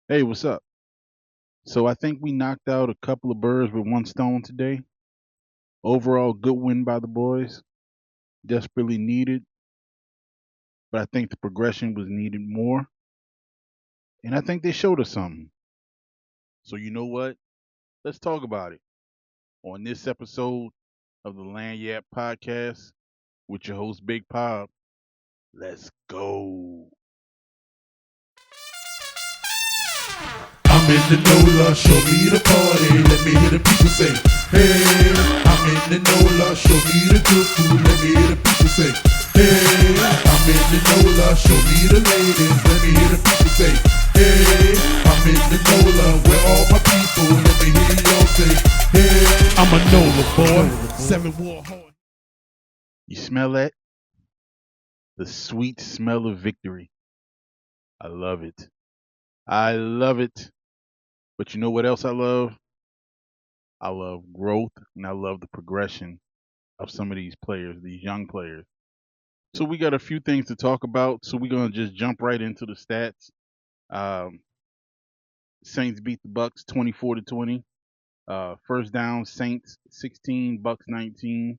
Hey, what's up? So I think we knocked out a couple of birds with one stone today. Overall, good win by the boys. Desperately needed, but I think the progression was needed more, and I think they showed us something. So you know what? Let's talk about it on this episode of the Land Yap Podcast with your host Big Pop. Let's go. I'm in the NOLA, show me the party. Let me hear the people say, hey. I'm in the NOLA, show me the good food. Let me hear the people say, hey. I'm in the NOLA, show me the ladies. Let me hear the people say, hey. I'm in the NOLA, where all my people. Let me hear y'all say, hey. I'm a NOLA boy, 7 war hard. You smell that? The sweet smell of victory. I love it. I love it. But you know what else I love? I love growth and I love the progression of some of these players, these young players. So we got a few things to talk about. So we're gonna just jump right into the stats. Um, Saints beat the Bucks 24-20. First down, Saints 16, Bucks 19.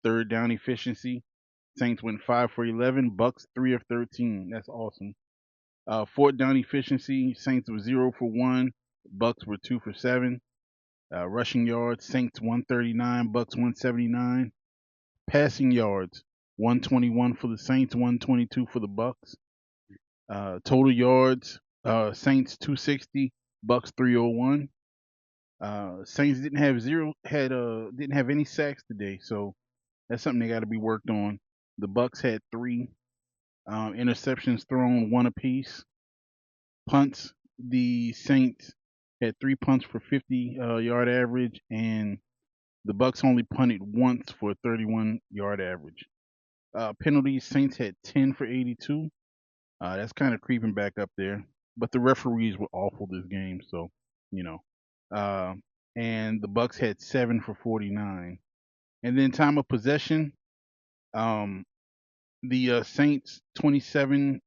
Third down efficiency, Saints went 5 for 11, Bucks 3 of 13. That's awesome. Fourth down efficiency, Saints were 0 for 1, Bucks were 2 for 7. Rushing yards, Saints 139, Bucks 179. Passing yards, 121 for the Saints, 122 for the Bucks. Total yards, Saints 260, Bucks 301. Saints didn't have any sacks today, so that's something they got to be worked on. The Bucks had three interceptions thrown, one apiece. Punts, the Saints had three punts for 50 yard average, and the Bucks only punted once for a 31 yard average. Penalties, Saints had 10 for 82. That's kind of creeping back up there. But the referees were awful this game, so you know. Uh, and the Bucks had 7 for 49. And then time of possession, um, the Saints 27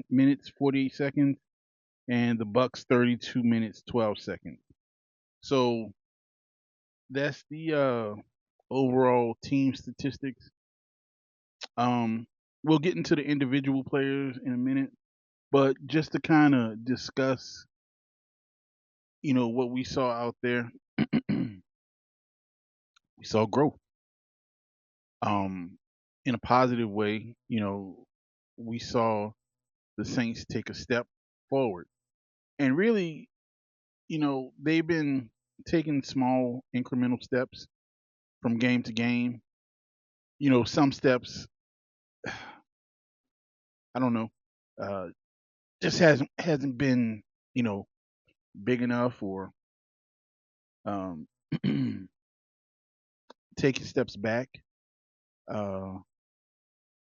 minutes 48 seconds, and the Bucks 32 minutes 12 seconds. So that's the overall team statistics. We'll get into the individual players in a minute, but just to kind of discuss, what we saw out there, we saw growth. Um, in a positive way, we saw the Saints take a step forward, and really, they've been taking small incremental steps from game to game. Some steps, I don't know, uh, just hasn't been, you know, big enough or um, taking steps back. Uh,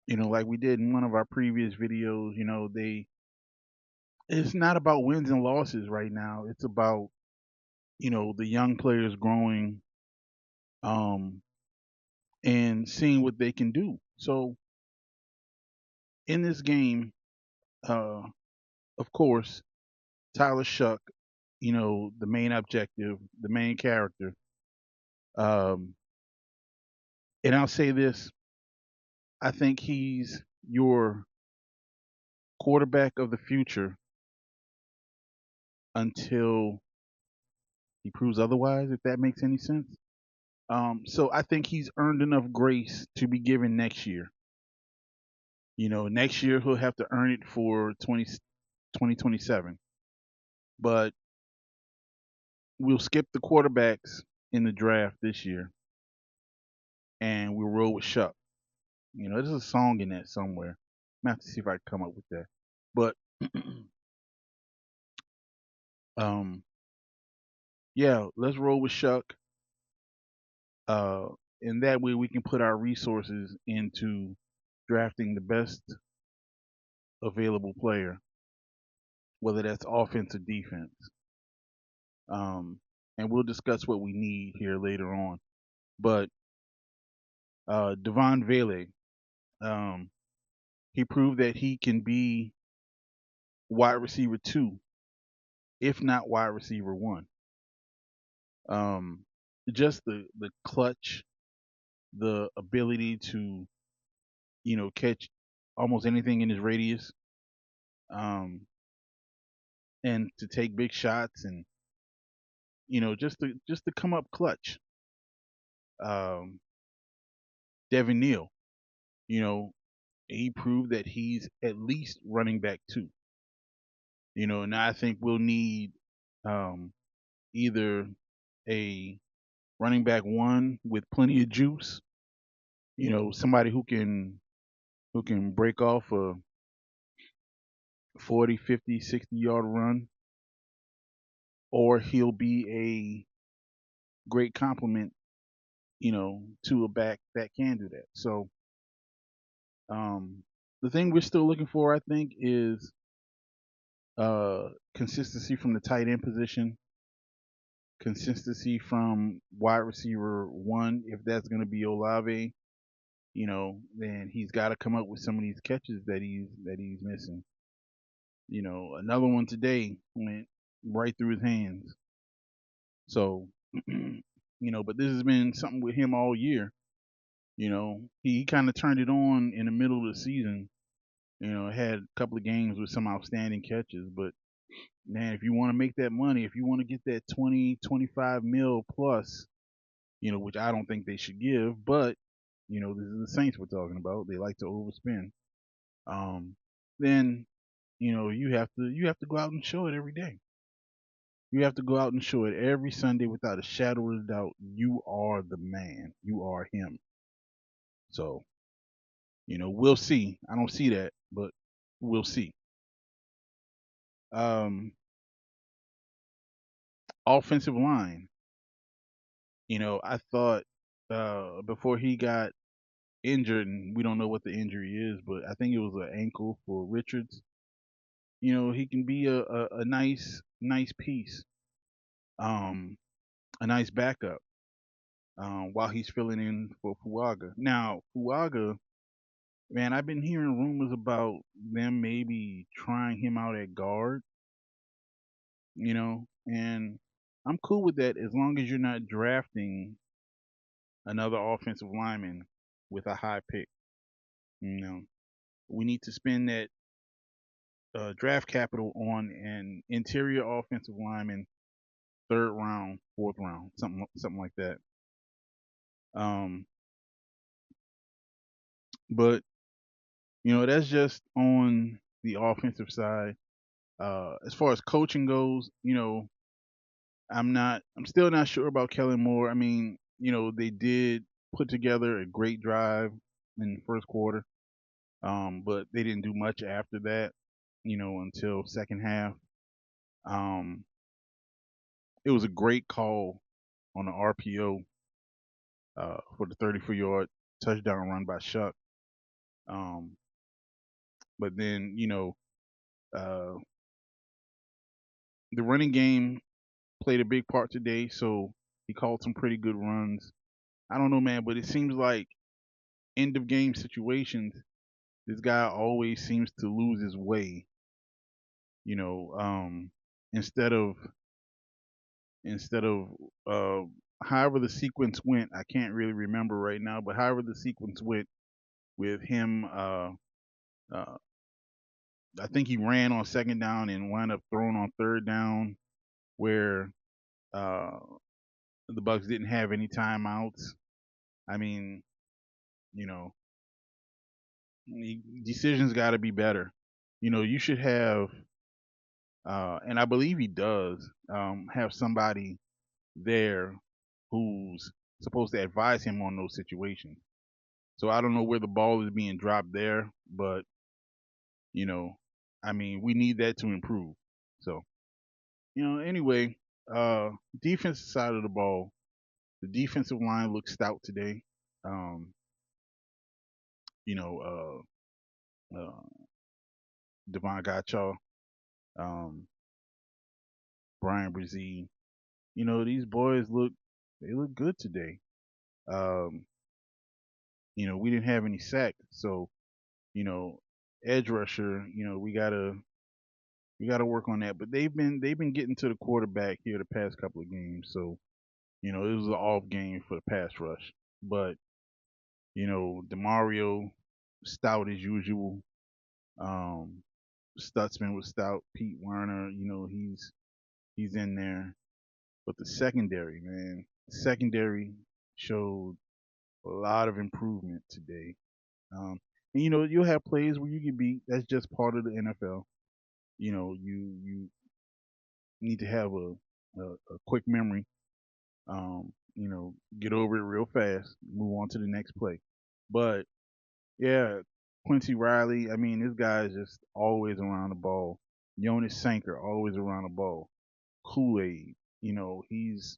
like we did in one of our previous videos. It's not about wins and losses right now. It's about the young players growing um, and seeing what they can do. So in this game, uh, of course, Tyler Shuck, the main objective, the main character. Um, and I'll say this: I think he's your quarterback of the future until he proves otherwise. If that makes any sense. So I think he's earned enough grace to be given next year. Next year he'll have to earn it for 2027. But we'll skip the quarterbacks in the draft this year and we'll roll with Shuck. There's a song in that somewhere. I'm gonna have to see if I can come up with that. But um, yeah, let's roll with Shuck. Uh, and that way we can put our resources into drafting the best available player, whether that's offense or defense. Um, and we'll discuss what we need here later on. But Devon Vele, um, he proved that he can be wide receiver two. if not wide receiver one. Um, just the clutch, the ability to catch almost anything in his radius, um, and to take big shots, and just to come up clutch. Um, Devin Neal, you know, he proved that he's at least running back two. And I think we'll need um, either a running back one with plenty of juice, somebody who can break off a 40, 50, 60 yard run, or he'll be a great complement, to a back that can do that. So the thing we're still looking for, I think, is consistency from the tight end position, consistency from wide receiver one. If that's going to be Olave, then he's got to come up with some of these catches that he's missing. Another one today went right through his hands. So, but this has been something with him all year. He kind of turned it on in the middle of the season. Had a couple of games with some outstanding catches, but man, if you want to make that money, if you want to get that 20, 25 mil plus, which I don't think they should give, but this is the Saints we're talking about. They like to overspend. Um, then you have to go out and show it every day. You have to go out and show it every Sunday without a shadow of a doubt. You are the man. You are him. So, we'll see. I don't see that, but we'll see. Um, Offensive line. I thought before he got injured, and we don't know what the injury is, but I think it was an ankle for Richards. He can be a nice piece, a nice backup, while he's filling in for Fuaga. Now, Fuaga, man, I've been hearing rumors about them maybe trying him out at guard, and I'm cool with that as long as you're not drafting another offensive lineman with a high pick. You know, we need to spend that draft capital on an interior offensive lineman, third round, fourth round, something like that. Um, but that's just on the offensive side. As far as coaching goes, I'm still not sure about Kellen Moore. I mean, they did put together a great drive in the first quarter, but they didn't do much after that, until second half. Um, it was a great call on the RPO for the 34-yard touchdown run by Shuck. Um, but then, uh, the running game played a big part today, so he called some pretty good runs. I don't know, man, but it seems like end of game situations, this guy always seems to lose his way. You know, um, instead of instead of uh, however the sequence went, I can't really remember right now, but however the sequence went with him, uh, I think he ran on second down and wound up throwing on third down, where uh, the Bucks didn't have any timeouts. I mean, you know, decisions got to be better. You should have, and I believe he does, have somebody there who's supposed to advise him on those situations. So I don't know where the ball is being dropped there, but you know, I mean, we need that to improve. So, anyway, defensive side of the ball, the defensive line looks stout today. Um, you know, Devon Gotchaw, um, Brian Brzee, these boys they look good today. Um, we didn't have any sacks, so you know, edge rusher, we gotta We got to work on that. But they've been getting to the quarterback here the past couple of games, so it was an off game for the pass rush. But Demario stout as usual. Um, Stutzman was stout. Pete Werner, he's in there. But the secondary, man, secondary showed a lot of improvement today. And you'll have plays where you get beat. That's just part of the NFL. You need to have a quick memory. Get over it real fast, move on to the next play. But yeah, Quincy Riley, I mean, this guy's just always around the ball. Jonas Sanker, always around the ball. Kool-Aid, he's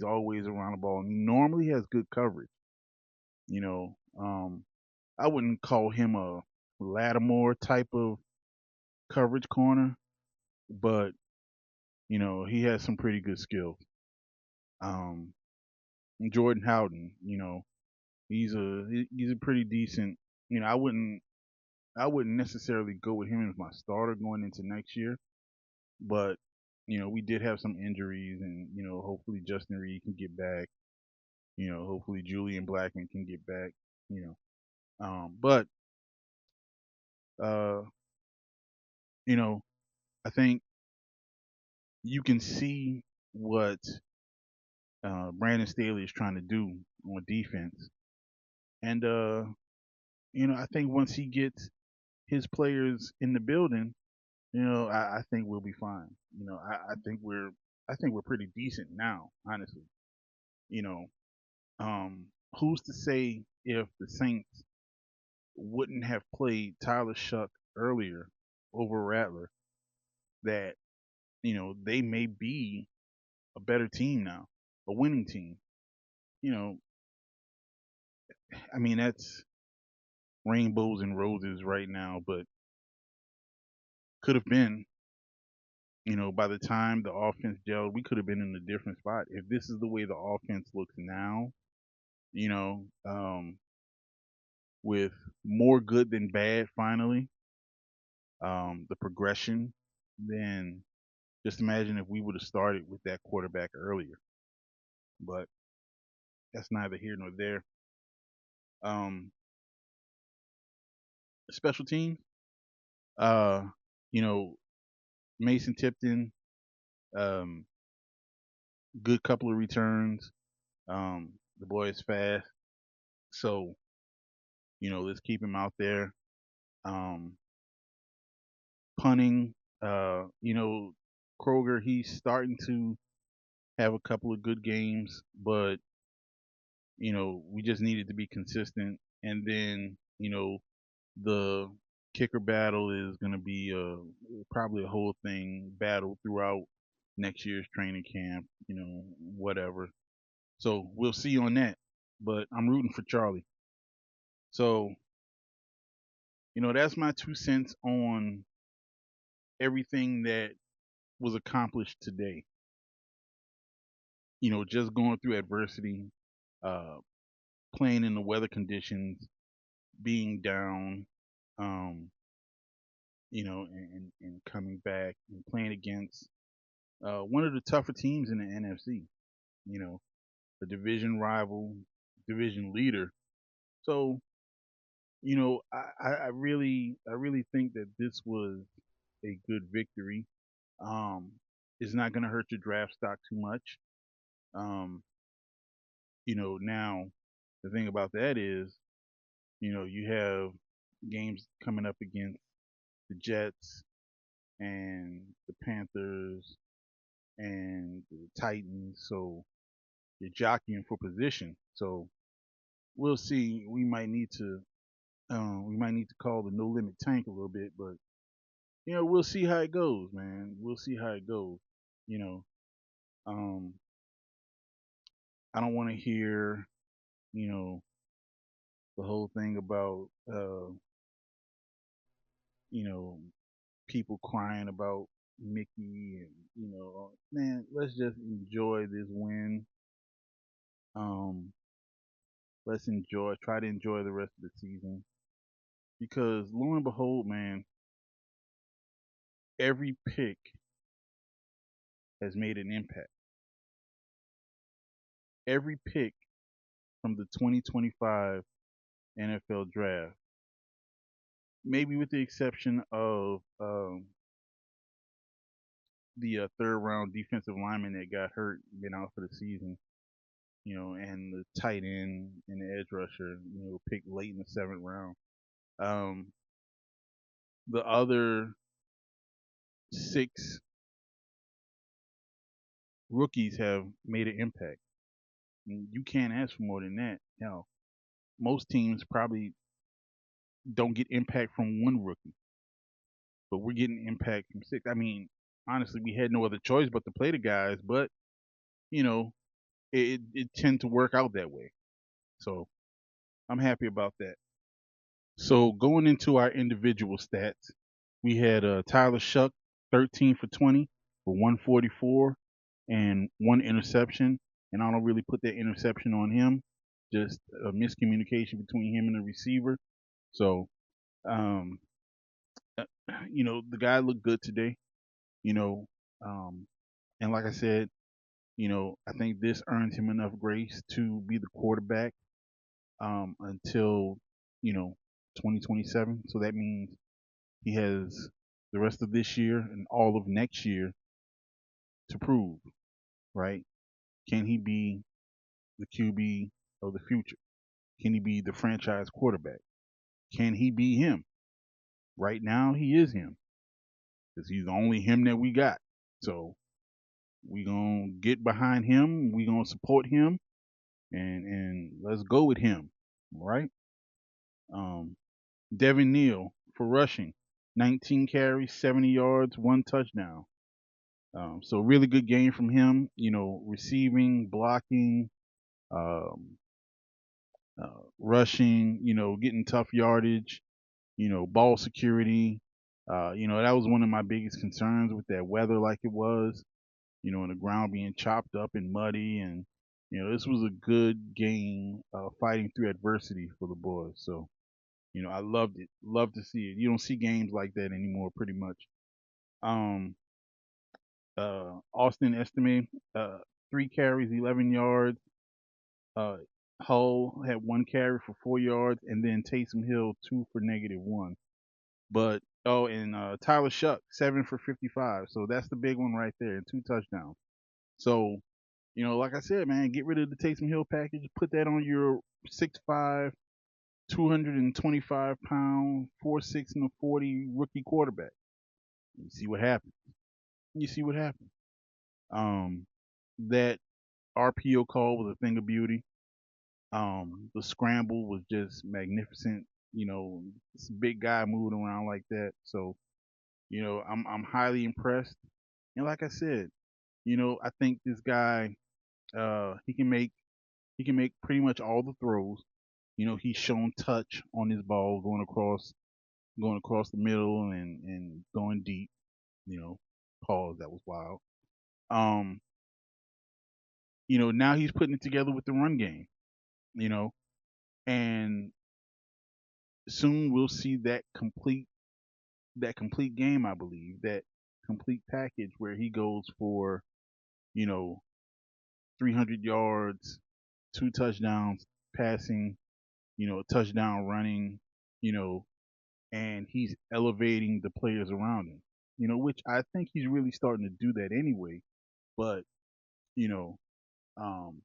always around the ball. And he normally has good coverage. You know, um, I wouldn't call him a Lattimore type of coverage corner, but he has some pretty good skills. Um, Jordan Howden, he's a pretty decent. I wouldn't necessarily go with him as my starter going into next year, but we did have some injuries, and hopefully Justin Reed can get back. Hopefully Julian Blackman can get back. But uh, you know, I think you can see what Brandon Staley is trying to do on defense, and I think once he gets his players in the building, I think we'll be fine. I think we're pretty decent now, honestly. You know, who's to say if the Saints wouldn't have played Tyler Shuck earlier over Rattler that they may be a better team now, a winning team. You know, I mean that's rainbows and roses right now, but could have been. By the time the offense gelled, we could have been in a different spot. If this is the way the offense looks now, you know, um, with more good than bad finally, the progression, then just imagine if we would have started with that quarterback earlier. But that's neither here nor there. Um, Special teams, uh, you know, Mason Tipton, um, good couple of returns. The boy is fast, so let's keep him out there. Um, Punting, Kroger, he's starting to have a couple of good games, but we just needed to be consistent. And then, the kicker battle is going to be probably a whole thing battle throughout next year's training camp, whatever. So we'll see on that. But I'm rooting for Charlie. So, that's my 2 cents on everything that was accomplished today. Just going through adversity, uh, playing in the weather conditions, being down, um, and coming back and playing against one of the tougher teams in the NFC. You know, a division rival, division leader. So, I really think that this was a good victory. Um, it's not going to hurt your draft stock too much. Um, now the thing about that is, you have games coming up against the Jets and the Panthers and the Titans, so you're jockeying for position. So we'll see. We might need to call the no limit tank a little bit, but we'll see how it goes, man. We'll see how it goes. You know, um, I don't want to hear, you know, the whole thing about, you know, people crying about Mickey and man, let's just enjoy this win. Um, try to enjoy the rest of the season because lo and behold, man, every pick has made an impact. Every pick from the 2025 NFL draft, maybe with the exception of the third round defensive lineman that got hurt, been out for the season, and the tight end and the edge rusher, picked late in the seventh round. Um, the other six rookies have made an impact. You can't ask for more than that. Most teams probably don't get impact from one rookie, but we're getting impact from six. I mean, honestly, we had no other choice but to play the guys, but you know, it tend to work out that way. So I'm happy about that. So going into our individual stats, we had Tyler Shuck, 13 for 20 for 144 and one interception. And I don't really put that interception on him, just a miscommunication between him and the receiver. So, um, uh, the guy looked good today. You know, um, and like I said, I think this earns him enough grace to be the quarterback until you know 2027. So that means he has the rest of this year and all of next year to prove, right? Can he be the QB of the future? Can he be the franchise quarterback? Can he be him? Right now, he is him because he's the only him that we got. So we gonna get behind him. We gonna support him, and let's go with him. All right. Um, Devin Neal for rushing, 19 carries, 70 yards, one touchdown. So really good game from him. Receiving, blocking, um, rushing. Getting tough yardage. Ball security. That was one of my biggest concerns with that weather, like it was. And the ground being chopped up and muddy, and this was a good game, fighting through adversity for the boys. So I loved it. Love to see it. You don't see games like that anymore, pretty much. Um, Austin Estime, 3 carries, 11 yards. Uh, Hull had 1 carry for 4 yards, and then Taysom Hill 2 for -1. But and Tyler Shuck 7 for 55. So that's the big one right there, and 2 touchdowns. So like I said, man, get rid of the Taysom Hill package. Put that on your 6'5", 225 pound, 4'6" and a 40 rookie quarterback. You see what happens. You see what happens. Um, that RPO call was a thing of beauty. The scramble was just magnificent. This big guy moving around like that. So, I'm highly impressed. And like I said, I think this guy, he can make pretty much all the throws. He's shown touch on his ball going across the middle and going deep. You know, pause. That was wild. Um, now he's putting it together with the run game. You know, and soon we'll see that complete game. I believe that complete package where he goes for you know 300 yards, 2 touchdowns passing, a touchdown running, you know, and he's elevating the players around him. Which I think he's really starting to do that anyway. But you know, um,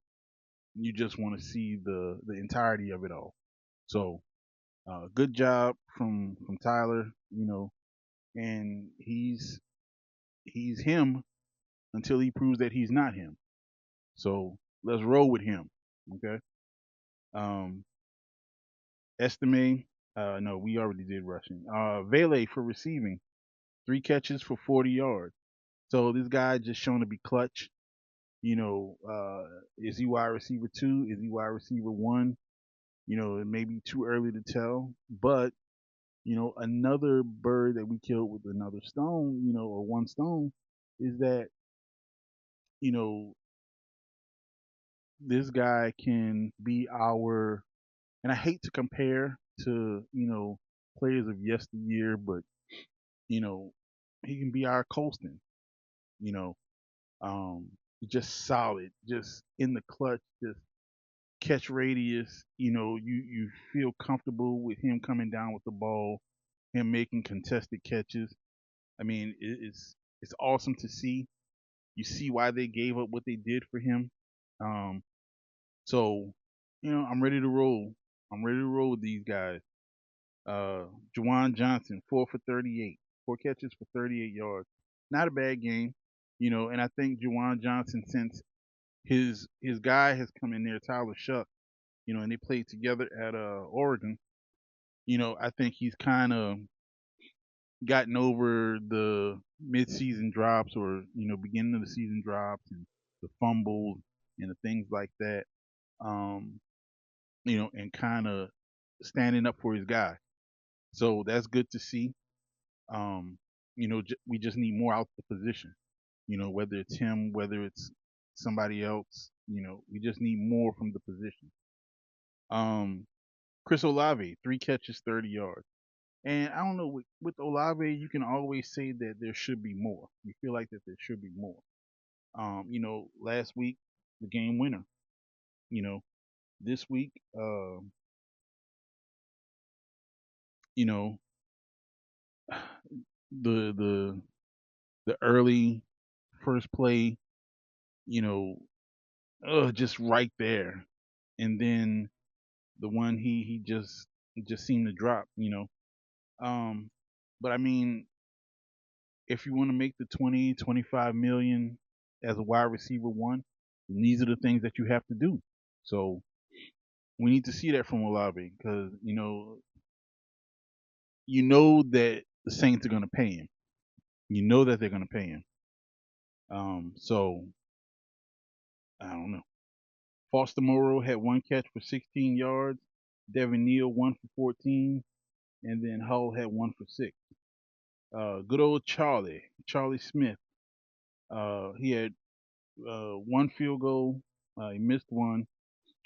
you just want to see the entirety of it all. So, good job from Tyler. And he's him until he proves that he's not him. So let's roll with him. Okay. Um, Estime. No, we already did rushing. Vele for receiving, 3 catches for 40 yards. So this guy just shown to be clutch. Is he wide receiver two? Is he wide receiver one? It may be too early to tell, but another bird that we killed with another stone, or one stone, is that you know this guy can be our. And I hate to compare to players of yesteryear, but you know he can be our Colston. You know, um, just solid, just in the clutch, just catch radius. You feel comfortable with him coming down with the ball, him making contested catches. I mean, it's awesome to see. You see why they gave up what they did for him. Um, so, I'm ready to roll. I'm ready to roll with these guys. Uh, Juwan Johnson, 4 for 38, 4 catches for 38 yards. Not a bad game, And I think Juwan Johnson, since his guy has come in there, Tyler Shuck, and they played together at Oregon. I think he's kind of gotten over the midseason drops or beginning of the season drops and the fumbles and the things like that. Um, and kind of standing up for his guy. So that's good to see. Um, we just need more out the position. Whether it's him, whether it's somebody else. We just need more from the position. Um, Chris Olave, 3 catches, 30 yards. And I don't know, with Olave, you can always say that there should be more. You feel like that there should be more. Last week, the game winner. You know, this week, you know, the the the early first play, you know, just right there, and then the one he just seemed to drop. Um, but I mean, if you want to make the 20-25 million as a wide receiver one, these are the things that you have to do. So we need to see that from Olave because you know that the Saints are going to pay him. You know that they're going to pay him. So I don't know. Foster Moreau had 1 catch for 16 yards. Devin Neal 1 for 14, and then Hull had 1 for 6. Good old Charlie Smith. He had one field goal. He missed one.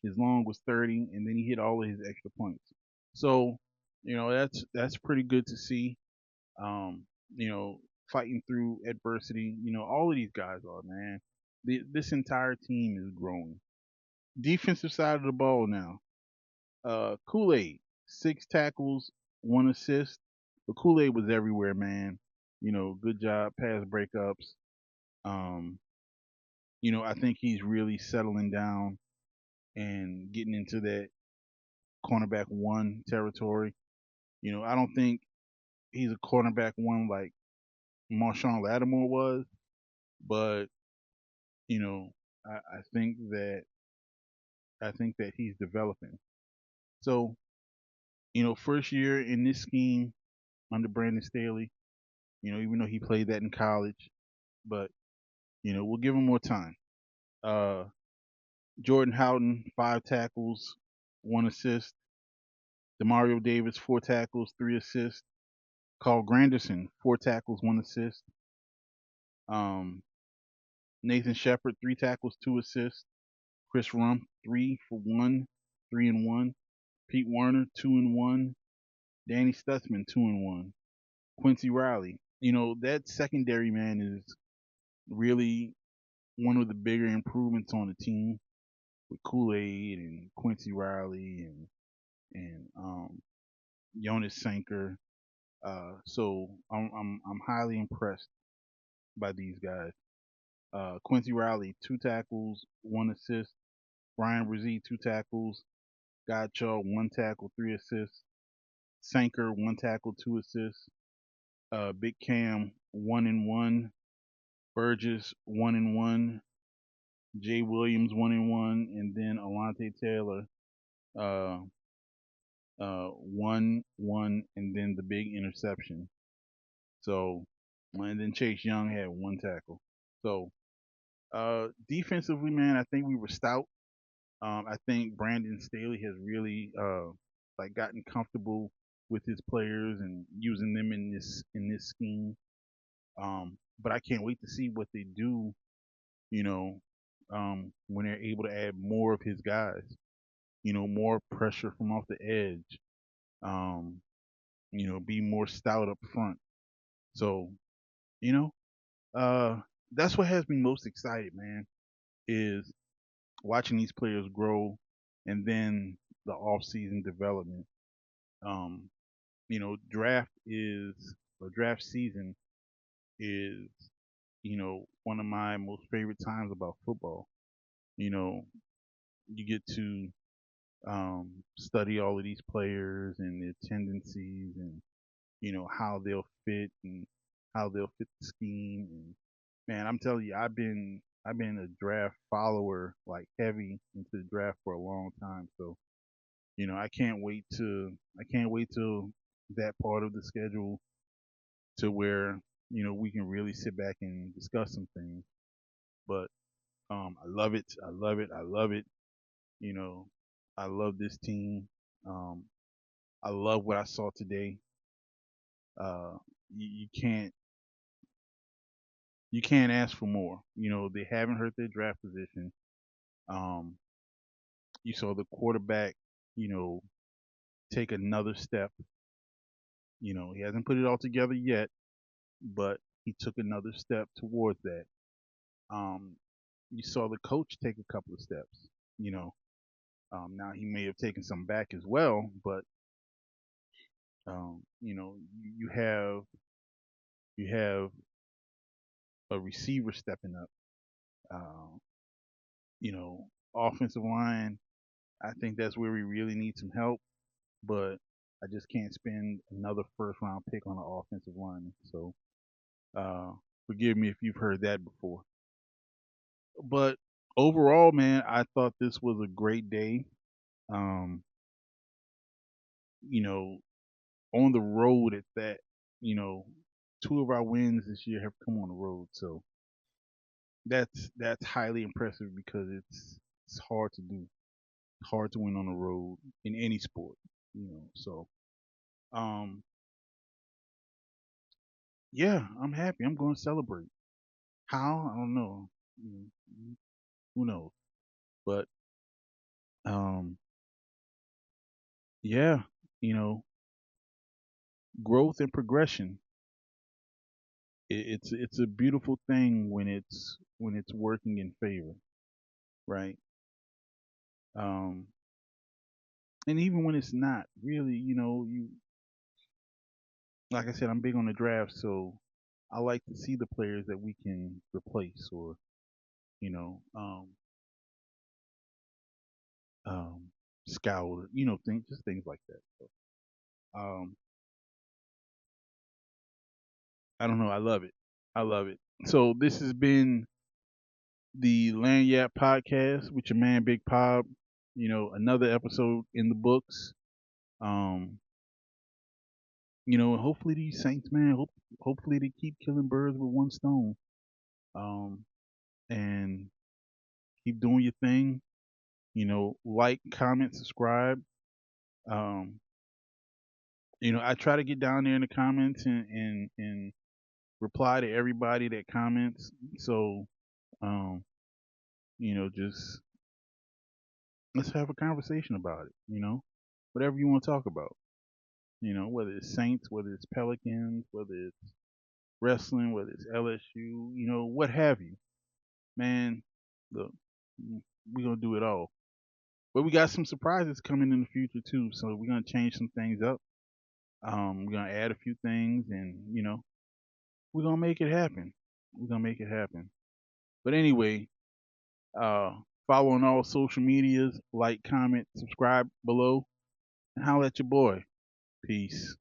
His long was 30, and then he hit all of his extra points. So, that's pretty good to see. Um, you know, Fighting through adversity. All of these guys are, man. This entire team is growing. Defensive side of the ball now. Kool-Aid, 6 tackles, 1 assist. But Kool-Aid was everywhere, man. Good job, pass breakups. Um, I think he's really settling down and getting into that cornerback one territory. I don't think he's a cornerback one like Marshawn Lattimore was, but you know, I think that he's developing. So, first year in this scheme under Brandon Staley, even though he played that in college, but we'll give him more time. Uh, Jordan Houghton, 5 tackles, 1 assist. Demario Davis, 4 tackles, 3 assists. Carl Granderson, 4 tackles, 1 assist. Um, Nathan Shepard, 3 tackles, 2 assists. Chris Rump, 3 for 1, 3 and 1. Pete Werner, 2 and 1. Danny Stutzman, 2 and 1. Quincy Riley. That secondary, man, is really one of the bigger improvements on the team with Kool Aid and Quincy Riley and Jonas Sanker. So I'm highly impressed by these guys. Quincy Riley, 2 tackles, 1 assist. Brian Brzee, 2 tackles. Godchall, 1 tackle, 3 assists. Sanker, 1 tackle, 2 assists. Big Cam, 1 and 1. Burgess, 1 and 1. Jay Williams, 1 and 1, and then Alante Taylor, uh, 1, and then the big interception. So, and then Chase Young had 1 tackle. So, defensively, man, I think we were stout. I think Brandon Staley has really like gotten comfortable with his players and using them in this scheme. But I can't wait to see what they do. You know, when they're able to add more of his guys. More pressure from off the edge. Um, be more stout up front. So You know, uh, that's what has me most excited, man. Is watching these players grow, and then the off-season development. Um, draft is or draft season is one of my most favorite times about football. You know, you get to study all of these players and their tendencies and how they'll fit and how they'll fit the scheme. And man, I'm telling you, I've been a draft follower like heavy into the draft for a long time. So I can't wait till that part of the schedule to where we can really sit back and discuss some things. But I love it. I love it. I love it. You know, I love this team. Um, I love what I saw today. You can't ask for more. They haven't hurt their draft position. Um, you saw the quarterback, you know, take another step. He hasn't put it all together yet, but he took another step towards that. Um, you saw the coach take a couple of steps. You know, now he may have taken some back as well, but you have a receiver stepping up. Um, Offensive line. I think that's where we really need some help, but I just can't spend another first round pick on an offensive line. So uh, forgive me if you've heard that before. But overall, man, I thought this was a great day. Um, you know, on the road at that, you know, two of our wins this year have come on the road. So that's highly impressive because it's hard to do. It's hard to win on the road in any sport. So um yeah, I'm happy. I'm going to celebrate. How? I don't know. Who knows? But um yeah, you know, growth and progression. It's a beautiful thing when it's working in favor, right? Um and even when it's not, really, you like I said, I'm big on the draft, so I like to see the players that we can replace or, you know, um um scout, things just things like that. So um I don't know, I love it. I love it. So this has been the Lanyard podcast with your man Big Pop. Another episode in the books. Um, and hopefully these Saints, man, hopefully they keep killing birds with one stone. Um, and keep doing your thing. Like, comment, subscribe. Um, I try to get down there in the comments and reply to everybody that comments. So, um, just let's have a conversation about it. Whatever you want to talk about. Whether it's Saints, whether it's Pelicans, whether it's wrestling, whether it's LSU, what have you. Man, look, we're gonna do it all. But we got some surprises coming in the future too, so we're gonna change some things up. We're gonna add a few things, and we're gonna make it happen. We're gonna make it happen. But anyway, uh, follow on all social medias, like, comment, subscribe below, and holla at your boy. Peace.